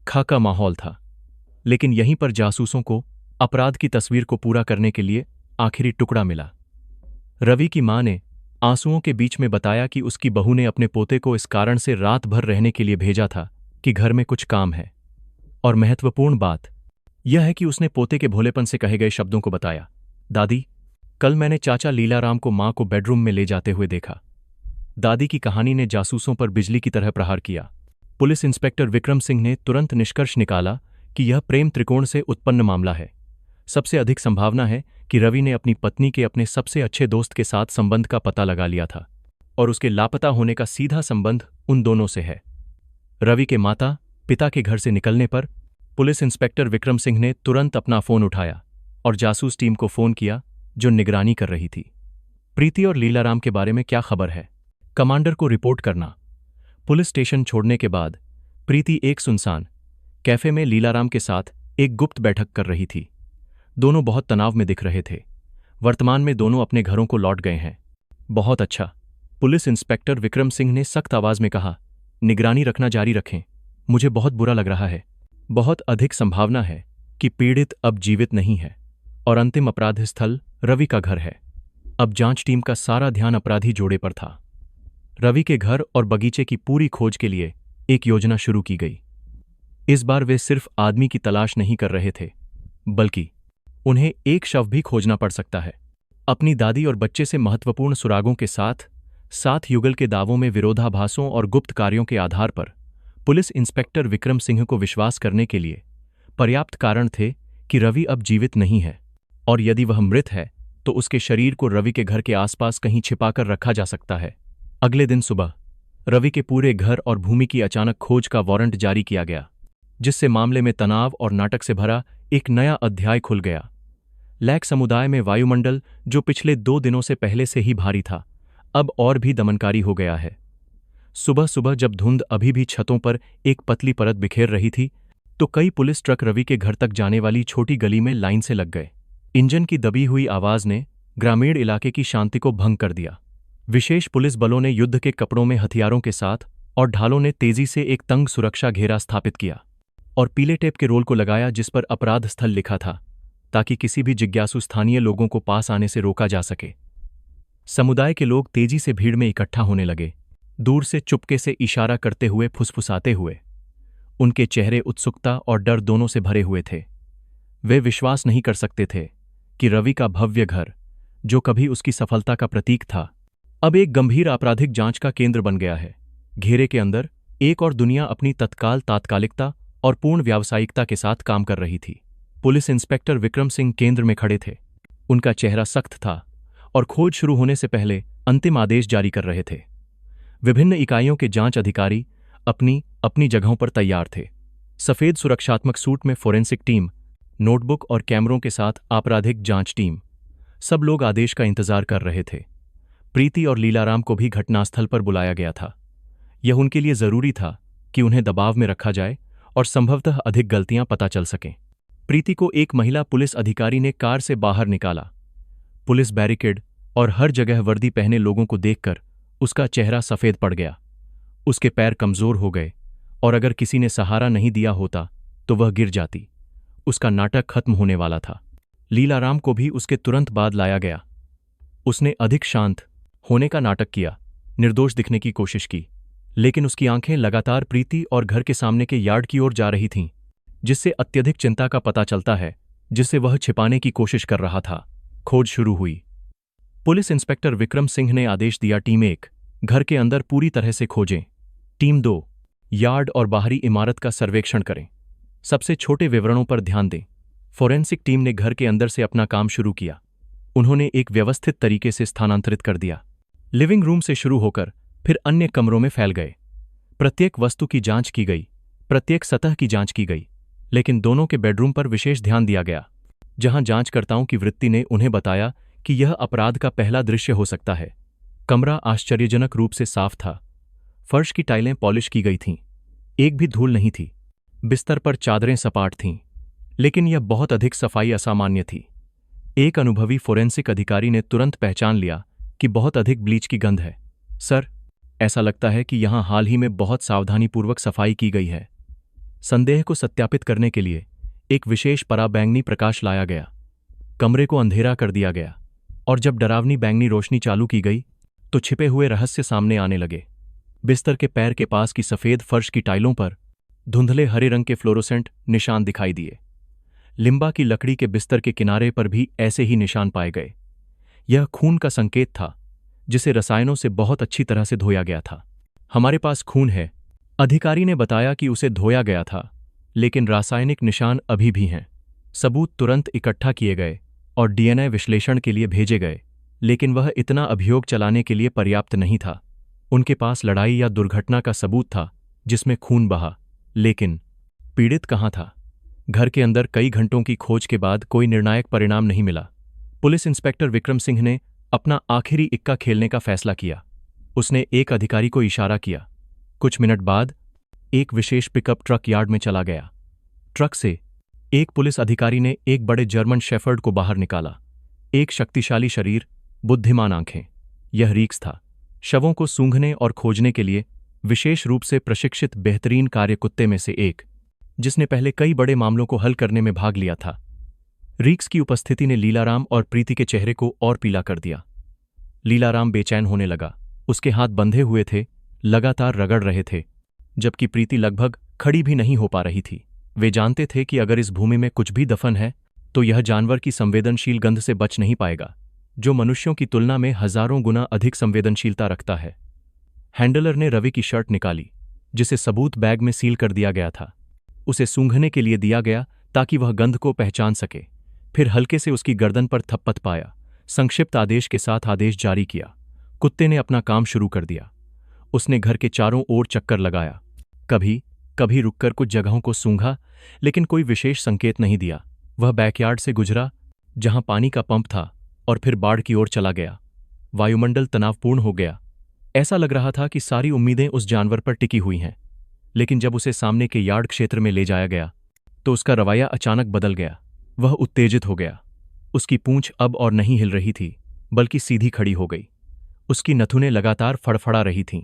खा का माहौल था, लेकिन यहीं पर जासूसों को अपराध की तस्वीर को पूरा करने के लिए आखिरी टुकड़ा मिला। रवि की मां ने आंसुओं के बीच में बताया कि उसकी बहू ने अपने पोते को इस कारण से रात भर रहने के लिए भेजा था कि घर में कुछ काम है, और महत्वपूर्ण बात यह है कि उसने पोते के भोलेपन से कहे गए शब्दों को बताया। दादी, कल मैंने चाचा लीलाराम को मां को बेडरूम में ले जाते हुए देखा। दादी की कहानी ने जासूसों पर बिजली की तरह प्रहार किया। पुलिस इंस्पेक्टर विक्रम सिंह ने तुरंत निष्कर्ष निकाला कि यह प्रेम त्रिकोण से उत्पन्न मामला है। सबसे अधिक संभावना है कि रवि ने अपनी पत्नी के अपने सबसे अच्छे दोस्त के साथ संबंध का पता लगा लिया था और उसके लापता होने का सीधा संबंध उन दोनों से है। रवि के माता पिता के घर से निकलने पर पुलिस इंस्पेक्टर विक्रम सिंह ने तुरंत अपना फोन उठाया और जासूस टीम को फोन किया जो निगरानी कर रही थी। प्रीति और लीलाराम के बारे में क्या खबर है? कमांडर को रिपोर्ट करना। पुलिस स्टेशन छोड़ने के बाद प्रीति एक सुनसान कैफे में लीलाराम के साथ एक गुप्त बैठक कर रही थी। दोनों बहुत तनाव में दिख रहे थे। वर्तमान में दोनों अपने घरों को लौट गए हैं। बहुत अच्छा, पुलिस इंस्पेक्टर विक्रम सिंह ने सख्त आवाज में कहा। निगरानी रखना जारी रखें। मुझे बहुत बुरा लग रहा है। बहुत अधिक संभावना है कि पीड़ित अब जीवित नहीं है और अंतिम अपराध स्थल रवि का घर है। अब जांच टीम का सारा ध्यान अपराधी जोड़े पर था। रवि के घर और बगीचे की पूरी खोज के लिए एक योजना शुरू की गई। इस बार वे सिर्फ आदमी की तलाश नहीं कर रहे थे, बल्कि उन्हें एक शव भी खोजना पड़ सकता है। अपनी दादी और बच्चे से महत्वपूर्ण सुरागों के साथ साथ युगल के दावों में विरोधाभासों और गुप्त कार्यों के आधार पर पुलिस इंस्पेक्टर विक्रम सिंह को विश्वास करने के लिए पर्याप्त कारण थे कि रवि अब जीवित नहीं है, और यदि वह मृत है तो उसके शरीर को रवि के घर के आसपास कहीं छिपाकर रखा जा सकता है। अगले दिन सुबह रवि के पूरे घर और भूमि की अचानक खोज का वारंट जारी किया गया, जिससे मामले में तनाव और नाटक से भरा एक नया अध्याय खुल गया। लैक समुदाय में वायुमंडल, जो पिछले 2 दिनों से पहले से ही भारी था, अब और भी दमनकारी हो गया है। सुबह सुबह जब धुंध अभी भी छतों पर एक पतली परत बिखेर रही थी, तो कई पुलिस ट्रक रवि के घर तक जाने वाली छोटी गली में लाइन से लग गए। इंजन की दबी हुई आवाज ने ग्रामीण इलाके की शांति को भंग कर दिया। विशेष पुलिस बलों ने युद्ध के कपड़ों में हथियारों के साथ और ढालों ने तेजी से एक तंग सुरक्षा घेरा स्थापित किया और पीले टेप के रोल को लगाया जिस पर अपराध स्थल लिखा था, ताकि किसी भी जिज्ञासु स्थानीय लोगों को पास आने से रोका जा सके। समुदाय के लोग तेजी से भीड़ में इकट्ठा होने लगे, दूर से चुपके से इशारा करते हुए, फुसफुसाते हुए। उनके चेहरे उत्सुकता और डर दोनों से भरे हुए थे। वे विश्वास नहीं कर सकते थे कि रवि का भव्य घर, जो कभी उसकी सफलता का प्रतीक था, अब एक गंभीर आपराधिक जांच का केंद्र बन गया है। घेरे के अंदर एक और दुनिया अपनी तत्काल तात्कालिकता और पूर्ण व्यावसायिकता के साथ काम कर रही थी। पुलिस इंस्पेक्टर विक्रम सिंह केंद्र में खड़े थे। उनका चेहरा सख्त था और खोज शुरू होने से पहले अंतिम आदेश जारी कर रहे थे। विभिन्न इकाइयों के जांच अधिकारी अपनी अपनी जगहों पर तैयार थे। सफेद सुरक्षात्मक सूट में फोरेंसिक टीम, नोटबुक और कैमरों के साथ आपराधिक जांच टीम। सब लोग आदेश का इंतजार कर रहे थे। प्रीति और लीलाराम को भी घटनास्थल पर बुलाया गया था। यह उनके लिए जरूरी था कि उन्हें दबाव में रखा जाए और संभवतः अधिक गलतियां पता चल सकें। प्रीति को एक महिला पुलिस अधिकारी ने कार से बाहर निकाला। पुलिस बैरिकेड और हर जगह वर्दी पहने लोगों को देखकर उसका चेहरा सफेद पड़ गया। उसके पैर कमजोर हो गए और अगर किसी ने सहारा नहीं दिया होता तो वह गिर जाती। उसका नाटक खत्म होने वाला था। लीलाराम को भी उसके तुरंत बाद लाया गया। उसने अधिक शांत होने का नाटक किया, निर्दोष दिखने की कोशिश की, लेकिन उसकी आंखें लगातार प्रीति और घर के सामने के यार्ड की ओर जा रही थीं, जिससे अत्यधिक चिंता का पता चलता है, जिसे वह छिपाने की कोशिश कर रहा था। खोज शुरू हुई। पुलिस इंस्पेक्टर विक्रम सिंह ने आदेश दिया, टीम 1 घर के अंदर पूरी तरह से खोजें, टीम 2 यार्ड और बाहरी इमारत का सर्वेक्षण करें। सबसे छोटे विवरणों पर ध्यान दें। फोरेंसिक टीम ने घर के अंदर से अपना काम शुरू किया। उन्होंने एक व्यवस्थित तरीके से स्थानांतरित कर दिया। लिविंग रूम से शुरू होकर फिर अन्य कमरों में फैल गए। प्रत्येक वस्तु की जांच की गई, प्रत्येक सतह की जांच की गई, लेकिन दोनों के बेडरूम पर विशेष ध्यान दिया गया, जहां जांचकर्ताओं की वृत्ति ने उन्हें बताया कि यह अपराध का पहला दृश्य हो सकता है। कमरा आश्चर्यजनक रूप से साफ था। फर्श की टाइलें पॉलिश की गई थीं, एक भी धूल नहीं थी। बिस्तर पर चादरें सपाट थीं, लेकिन यह बहुत अधिक सफाई असामान्य थी। एक अनुभवी फोरेंसिक अधिकारी ने तुरंत पहचान लिया कि बहुत अधिक ब्लीच की गंध है। सर, ऐसा लगता है कि यहां हाल ही में बहुत सावधानीपूर्वक सफाई की गई है। संदेह को सत्यापित करने के लिए एक विशेष पराबैंगनी प्रकाश लाया गया। कमरे को अंधेरा कर दिया गया, और जब डरावनी बैंगनी रोशनी चालू की गई तो छिपे हुए रहस्य सामने आने लगे। बिस्तर के पैर के पास की सफेद फर्श की टाइलों पर धुंधले हरे रंग के फ्लोरोसेंट निशान दिखाई दिए। लिम्बा की लकड़ी के बिस्तर के किनारे पर भी ऐसे ही निशान पाए गए। यह खून का संकेत था, जिसे रसायनों से बहुत अच्छी तरह से धोया गया था। हमारे पास खून है, अधिकारी ने बताया कि उसे धोया गया था, लेकिन रासायनिक निशान अभी भी हैं। सबूत तुरंत इकट्ठा किए गए और डीएनए विश्लेषण के लिए भेजे गए, लेकिन वह इतना अभियोग चलाने के लिए पर्याप्त नहीं था। उनके पास लड़ाई या दुर्घटना का सबूत था जिसमें खून बहा, लेकिन पीड़ित कहाँ था? घर के अंदर कई घंटों की खोज के बाद कोई निर्णायक परिणाम नहीं मिला। पुलिस इंस्पेक्टर विक्रम सिंह ने अपना आखिरी इक्का खेलने का फैसला किया। उसने एक अधिकारी को इशारा किया। कुछ मिनट बाद एक विशेष पिकअप ट्रक यार्ड में चला गया। ट्रक से एक पुलिस अधिकारी ने एक बड़े जर्मन शेफर्ड को बाहर निकाला। एक शक्तिशाली शरीर, बुद्धिमान आंखें। यह रीक्स था, शवों को सूंघने और खोजने के लिए विशेष रूप से प्रशिक्षित बेहतरीन कार्यकुत्ते में से एक, जिसने पहले कई बड़े मामलों को हल करने में भाग लिया था। रीक्स की उपस्थिति ने लीलाराम और प्रीति के चेहरे को और पीला कर दिया। लीलाराम बेचैन होने लगा। उसके हाथ बंधे हुए थे, लगातार रगड़ रहे थे, जबकि प्रीति लगभग खड़ी भी नहीं हो पा रही थी। वे जानते थे कि अगर इस भूमि में कुछ भी दफन है तो यह जानवर की संवेदनशील गंध से बच नहीं पाएगा, जो मनुष्यों की तुलना में हजारों गुना अधिक संवेदनशीलता रखता है। हैंडलर ने रवि की शर्ट निकाली, जिसे सबूत बैग में सील कर दिया गया था। उसे सूंघने के लिए दिया गया ताकि वह गंध को पहचान सके। फिर हल्के से उसकी गर्दन पर थप्पड़ पाया। संक्षिप्त आदेश के साथ आदेश जारी किया। कुत्ते ने अपना काम शुरू कर दिया। उसने घर के चारों ओर चक्कर लगाया, कभी कभी रुककर कुछ जगहों को सूंघा, लेकिन कोई विशेष संकेत नहीं दिया। वह बैकयार्ड से गुजरा, जहां पानी का पंप था, और फिर बाढ़ की ओर चला गया। वायुमंडल तनावपूर्ण हो गया। ऐसा लग रहा था कि सारी उम्मीदें उस जानवर पर टिकी हुई हैं। लेकिन जब उसे सामने के यार्ड क्षेत्र में ले जाया गया तो उसका रवैया अचानक बदल गया। वह उत्तेजित हो गया। उसकी पूंछ अब और नहीं हिल रही थी, बल्कि सीधी खड़ी हो गई। उसकी नथुनें लगातार फड़फड़ा रही थीं।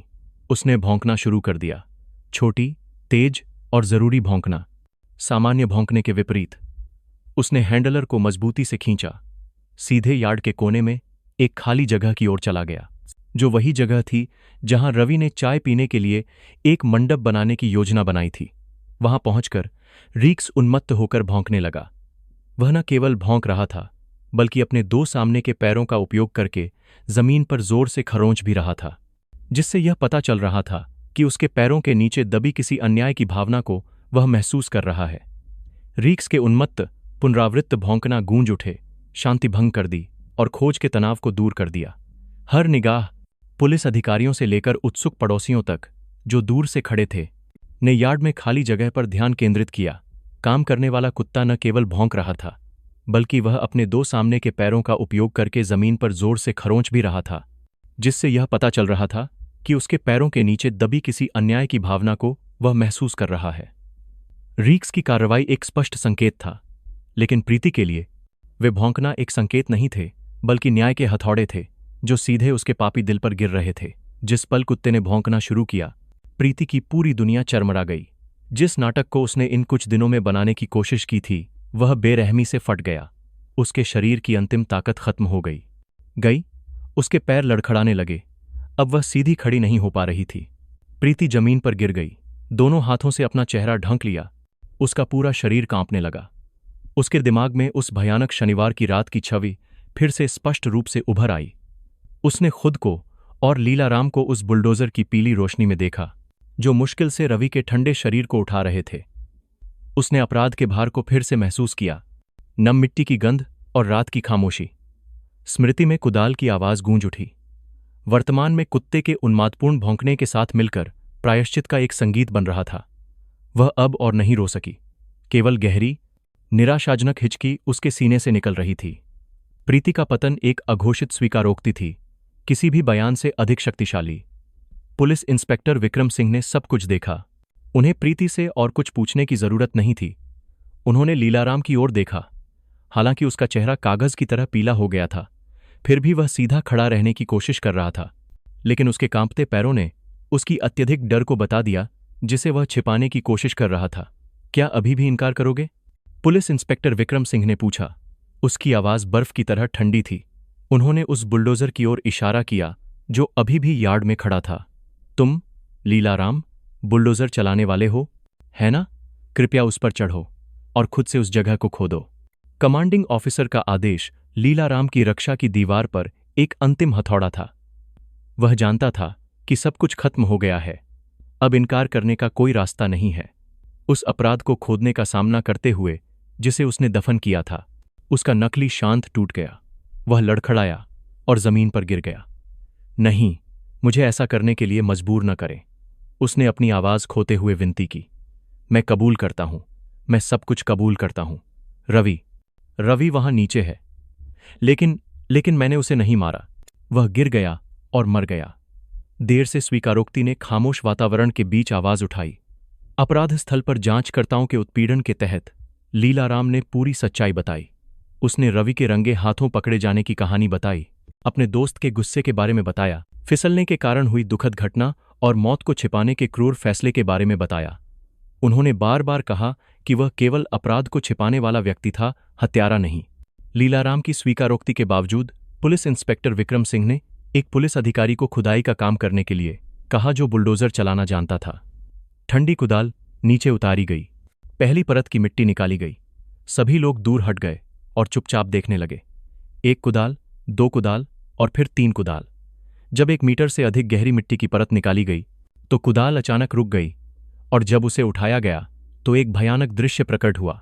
उसने भौंकना शुरू कर दिया, छोटी, तेज और जरूरी भौंकना, सामान्य भौंकने के विपरीत। उसने हैंडलर को मजबूती से खींचा। सीधे यार्ड के कोने में एक खाली जगह की ओर चला गया, जो वही जगह थी जहां रवि ने चाय पीने के लिए एक मंडप बनाने की योजना बनाई थी। वहां पहुंचकर रीक्स उन्मत्त होकर भौंकने लगा। वह न केवल भौंक रहा था, बल्कि अपने दो सामने के पैरों का उपयोग करके जमीन पर जोर से खरोंच भी रहा था, जिससे यह पता चल रहा था कि उसके पैरों के नीचे दबी किसी अन्याय की भावना को वह महसूस कर रहा है। रीक्स के उन्मत्त पुनरावृत्त भौंकना गूंज उठे, शांति भंग कर दी और खोज के तनाव को दूर कर दिया। हर निगाह, पुलिस अधिकारियों से लेकर उत्सुक पड़ोसियों तक, जो दूर से खड़े थे, ने यार्ड में खाली जगह पर ध्यान केंद्रित किया। काम करने वाला कुत्ता न केवल भौंक रहा था, बल्कि वह अपने दो सामने के पैरों का उपयोग करके जमीन पर जोर से खरोंच भी रहा था, जिससे यह पता चल रहा था कि उसके पैरों के नीचे दबी किसी अन्याय की भावना को वह महसूस कर रहा है। रीक्स की कार्रवाई एक स्पष्ट संकेत था, लेकिन प्रीति के लिए वे भौंकना एक संकेत नहीं थे, बल्कि न्याय के हथौड़े थे, जो सीधे उसके पापी दिल पर गिर रहे थे। जिस पल कुत्ते ने भौंकना शुरू किया, प्रीति की पूरी दुनिया चरमरा गई। जिस नाटक को उसने इन कुछ दिनों में बनाने की कोशिश की थी, वह बेरहमी से फट गया। उसके शरीर की अंतिम ताकत खत्म हो गई। उसके पैर लड़खड़ाने लगे। अब वह सीधी खड़ी नहीं हो पा रही थी। प्रीति जमीन पर गिर गई, दोनों हाथों से अपना चेहरा ढंक लिया। उसका पूरा शरीर कांपने लगा। उसके दिमाग में उस भयानक शनिवार की रात की छवि फिर से स्पष्ट रूप से उभर आई। उसने खुद को और लीलाराम को उस बुलडोजर की पीली रोशनी में देखा, जो मुश्किल से रवि के ठंडे शरीर को उठा रहे थे। उसने अपराध के भार को फिर से महसूस किया, नम मिट्टी की गंध और रात की खामोशी। स्मृति में कुदाल की आवाज गूंज उठी। वर्तमान में कुत्ते के उन्मादपूर्ण भौंकने के साथ मिलकर प्रायश्चित का एक संगीत बन रहा था। वह अब और नहीं रो सकी। केवल गहरी, निराशाजनक हिचकी उसके सीने से निकल रही थी। प्रीति का पतन एक अघोषित स्वीकारोक्ति थी, किसी भी बयान से अधिक शक्तिशाली। पुलिस इंस्पेक्टर विक्रम सिंह ने सब कुछ देखा। उन्हें प्रीति से और कुछ पूछने की जरूरत नहीं थी। उन्होंने लीलाराम की ओर देखा। हालांकि उसका चेहरा कागज की तरह पीला हो गया था, फिर भी वह सीधा खड़ा रहने की कोशिश कर रहा था। लेकिन उसके कांपते पैरों ने उसकी अत्यधिक डर को बता दिया, जिसे वह छिपाने की कोशिश कर रहा था। क्या अभी भी इनकार करोगे? पुलिस इंस्पेक्टर विक्रम सिंह ने पूछा। उसकी आवाज बर्फ की तरह ठंडी थी। उन्होंने उस बुलडोजर की ओर इशारा किया जो अभी भी यार्ड में खड़ा था। तुम, लीलाराम, बुलडोजर चलाने वाले हो, है ना? कृपया उस पर चढ़ो और खुद से उस जगह को खोदो। कमांडिंग ऑफिसर का आदेश लीलाराम की रक्षा की दीवार पर एक अंतिम हथौड़ा था। वह जानता था कि सब कुछ खत्म हो गया है। अब इनकार करने का कोई रास्ता नहीं है। उस अपराध को खोदने का सामना करते हुए जिसे उसने दफन किया था, उसका नकली शांत टूट गया। वह लड़खड़ाया और जमीन पर गिर गया। नहीं, मुझे ऐसा करने के लिए मजबूर न करें, उसने अपनी आवाज खोते हुए विनती की। मैं कबूल करता हूं, मैं सब कुछ कबूल करता हूं। रवि वहां नीचे है। लेकिन मैंने उसे नहीं मारा। वह गिर गया और मर गया। देर से स्वीकारोक्ति ने खामोश वातावरण के बीच आवाज उठाई। अपराध स्थल पर जांचकर्ताओं के उत्पीड़न के तहत लीलाराम ने पूरी सच्चाई बताई। उसने रवि के रंगे हाथों पकड़े जाने की कहानी बताई, अपने दोस्त के गुस्से के बारे में बताया, फिसलने के कारण हुई दुखद घटना और मौत को छिपाने के क्रूर फैसले के बारे में बताया। उन्होंने बार बार कहा कि वह केवल अपराध को छिपाने वाला व्यक्ति था, हत्यारा नहीं। लीलाराम की स्वीकारोक्ति के बावजूद पुलिस इंस्पेक्टर विक्रम सिंह ने एक पुलिस अधिकारी को खुदाई का काम करने के लिए कहा जो बुलडोजर चलाना जानता था। ठंडी कुदाल नीचे उतारी गई। पहली परत की मिट्टी निकाली गई। सभी लोग दूर हट गए और चुपचाप देखने लगे। 1 कुदाल, 2 कुदाल और फिर 3 कुदाल। जब 1 मीटर से अधिक गहरी मिट्टी की परत निकाली गई तो कुदाल अचानक रुक गई, और जब उसे उठाया गया तो एक भयानक दृश्य प्रकट हुआ।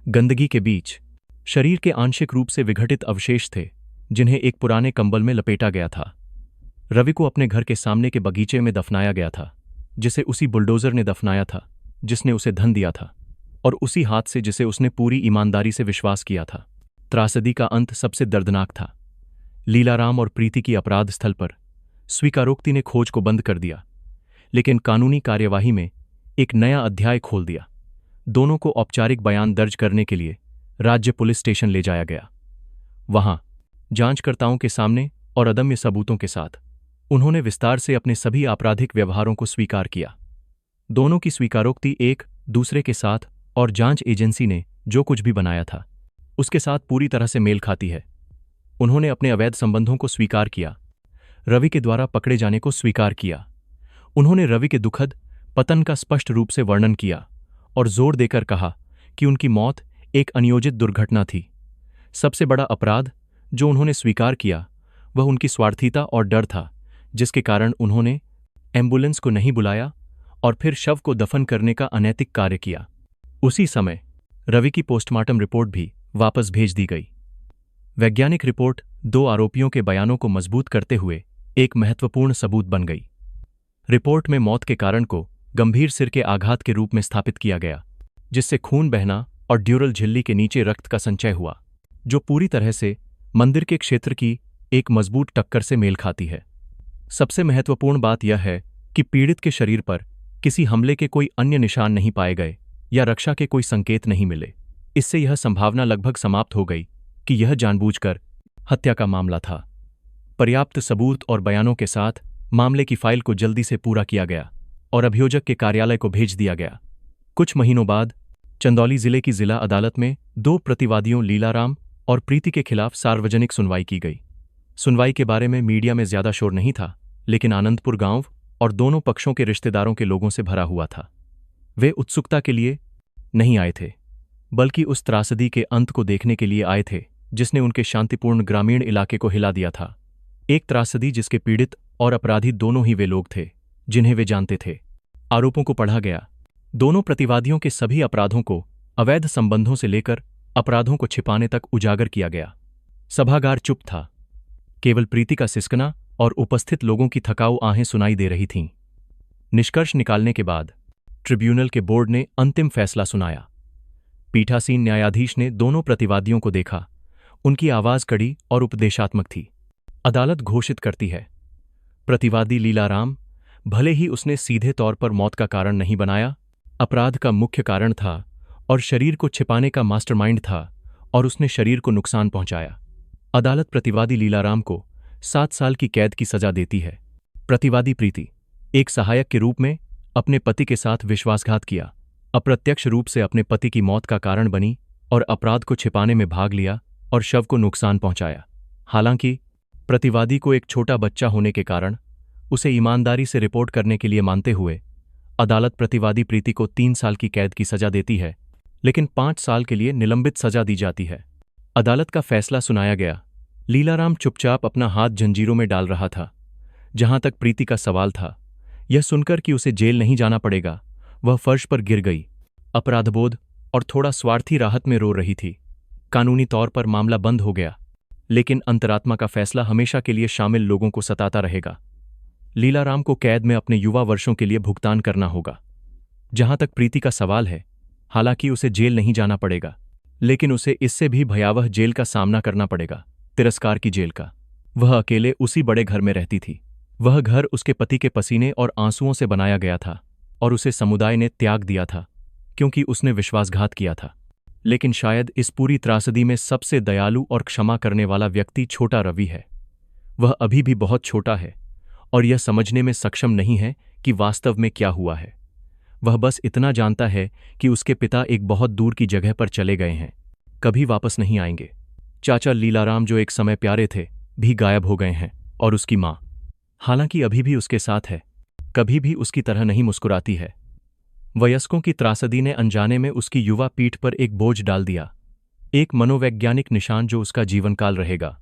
गंदगी के बीच शरीर के आंशिक रूप से विघटित अवशेष थे, जिन्हें एक पुराने कंबल में लपेटा गया था। रवि को अपने घर के सामने के बगीचे में दफनाया गया था, जिसे उसी बुलडोजर ने दफनाया था जिसने उसे धन दिया था, और उसी हाथ से जिसे उसने पूरी ईमानदारी से विश्वास किया था। त्रासदी का अंत सबसे दर्दनाक था। लीलाराम और प्रीति की अपराध स्थल पर स्वीकारोक्ति ने खोज को बंद कर दिया, लेकिन कानूनी कार्यवाही में एक नया अध्याय खोल दिया। दोनों को औपचारिक बयान दर्ज करने के लिए राज्य पुलिस स्टेशन ले जाया गया। वहां जांचकर्ताओं के सामने और अदम्य सबूतों के साथ उन्होंने विस्तार से अपने सभी आपराधिक व्यवहारों को स्वीकार किया। दोनों की स्वीकारोक्ति एक दूसरे के साथ और जांच एजेंसी ने जो कुछ भी बनाया था उसके साथ पूरी तरह से मेल खाती है। उन्होंने अपने अवैध संबंधों को स्वीकार किया, रवि के द्वारा पकड़े जाने को स्वीकार किया। उन्होंने रवि के दुखद पतन का स्पष्ट रूप से वर्णन किया और जोर देकर कहा कि उनकी मौत एक अनियोजित दुर्घटना थी। सबसे बड़ा अपराध जो उन्होंने स्वीकार किया वह उनकी स्वार्थीता और डर था, जिसके कारण उन्होंने एम्बुलेंस को नहीं बुलाया और फिर शव को दफन करने का अनैतिक कार्य किया। उसी समय रवि की पोस्टमार्टम रिपोर्ट भी वापस भेज दी गई। वैज्ञानिक रिपोर्ट 2 आरोपियों के बयानों को मजबूत करते हुए एक महत्वपूर्ण सबूत बन गई। रिपोर्ट में मौत के कारण को गंभीर सिर के आघात के रूप में स्थापित किया गया, जिससे खून बहना और ड्यूरल झिल्ली के नीचे रक्त का संचय हुआ, जो पूरी तरह से मंदिर के क्षेत्र की एक मजबूत टक्कर से मेल खाती है। सबसे महत्वपूर्ण बात यह है कि पीड़ित के शरीर पर किसी हमले के कोई अन्य निशान नहीं पाए गए या रक्षा के कोई संकेत नहीं मिले। इससे यह संभावना लगभग समाप्त हो गई कि यह जानबूझकर हत्या का मामला था। पर्याप्त सबूत और बयानों के साथ मामले की फाइल को जल्दी से पूरा किया गया और अभियोजक के कार्यालय को भेज दिया गया। कुछ महीनों बाद चंदौली जिले की जिला अदालत में 2 प्रतिवादियों लीलाराम और प्रीति के खिलाफ सार्वजनिक सुनवाई की गई। सुनवाई के बारे में मीडिया में ज्यादा शोर नहीं था, लेकिन आनंदपुर गांव और दोनों पक्षों के रिश्तेदारों के लोगों से भरा हुआ था। वे उत्सुकता के लिए नहीं आए थे, बल्कि उस त्रासदी के अंत को देखने के लिए आए थे जिसने उनके शांतिपूर्ण ग्रामीण इलाके को हिला दिया था। एक त्रासदी जिसके पीड़ित और अपराधी दोनों ही वे लोग थे जिन्हें वे जानते थे। आरोपों को पढ़ा गया। दोनों प्रतिवादियों के सभी अपराधों को, अवैध संबंधों से लेकर अपराधों को छिपाने तक उजागर किया गया। सभागार चुप था। केवल प्रीति का सिसकना और उपस्थित लोगों की थकाऊ आहें सुनाई दे रही थीं। निष्कर्ष निकालने के बाद ट्रिब्यूनल के बोर्ड ने अंतिम फैसला सुनाया। पीठासीन न्यायाधीश ने दोनों प्रतिवादियों को देखा। उनकी आवाज कड़ी और उपदेशात्मक थी। अदालत घोषित करती है, प्रतिवादी लीलाराम, भले ही उसने सीधे तौर पर मौत का कारण नहीं बनाया, अपराध का मुख्य कारण था और शरीर को छिपाने का मास्टरमाइंड था, और उसने शरीर को नुकसान पहुंचाया। अदालत प्रतिवादी लीलाराम को 7 साल की कैद की सजा देती है। प्रतिवादी प्रीति, एक सहायक के रूप में अपने पति के साथ विश्वासघात किया, अप्रत्यक्ष रूप से अपने पति की मौत का कारण बनी और अपराध को छिपाने में भाग लिया और शव को नुकसान पहुंचाया। हालांकि प्रतिवादी को एक छोटा बच्चा होने के कारण उसे ईमानदारी से रिपोर्ट करने के लिए मानते हुए अदालत प्रतिवादी प्रीति को 3 साल की कैद की सजा देती है, लेकिन 5 साल के लिए निलंबित सजा दी जाती है। अदालत का फैसला सुनाया गया। लीलाराम चुपचाप अपना हाथ जंजीरों में डाल रहा था। जहां तक प्रीति का सवाल था, यह सुनकर कि उसे जेल नहीं जाना पड़ेगा, वह फर्श पर गिर गई। अपराधबोध और थोड़ा स्वार्थी राहत में रो रही थी। कानूनी तौर पर मामला बंद हो गया, लेकिन अंतरात्मा का फैसला हमेशा के लिए शामिल लोगों को सताता रहेगा। लीलाराम को कैद में अपने युवा वर्षों के लिए भुगतान करना होगा। जहां तक प्रीति का सवाल है, हालांकि उसे जेल नहीं जाना पड़ेगा, लेकिन उसे इससे भी भयावह जेल का सामना करना पड़ेगा, तिरस्कार की जेल का। वह अकेले उसी बड़े घर में रहती थी। वह घर उसके पति के पसीने और आंसुओं से बनाया गया था और उसे समुदाय ने त्याग दिया था क्योंकि उसने विश्वासघात किया था। लेकिन शायद इस पूरी त्रासदी में सबसे दयालु और क्षमा करने वाला व्यक्ति छोटा रवि है। वह अभी भी बहुत छोटा है और यह समझने में सक्षम नहीं है कि वास्तव में क्या हुआ है। वह बस इतना जानता है कि उसके पिता एक बहुत दूर की जगह पर चले गए हैं, कभी वापस नहीं आएंगे। चाचा लीलाराम, जो एक समय प्यारे थे, भी गायब हो गए हैं, और उसकी माँ, हालांकि अभी भी उसके साथ है, कभी भी उसकी तरह नहीं मुस्कुराती है। वयस्कों की त्रासदी ने अनजाने में उसकी युवा पीठ पर एक बोझ डाल दिया, एक मनोवैज्ञानिक निशान जो उसका जीवनकाल रहेगा।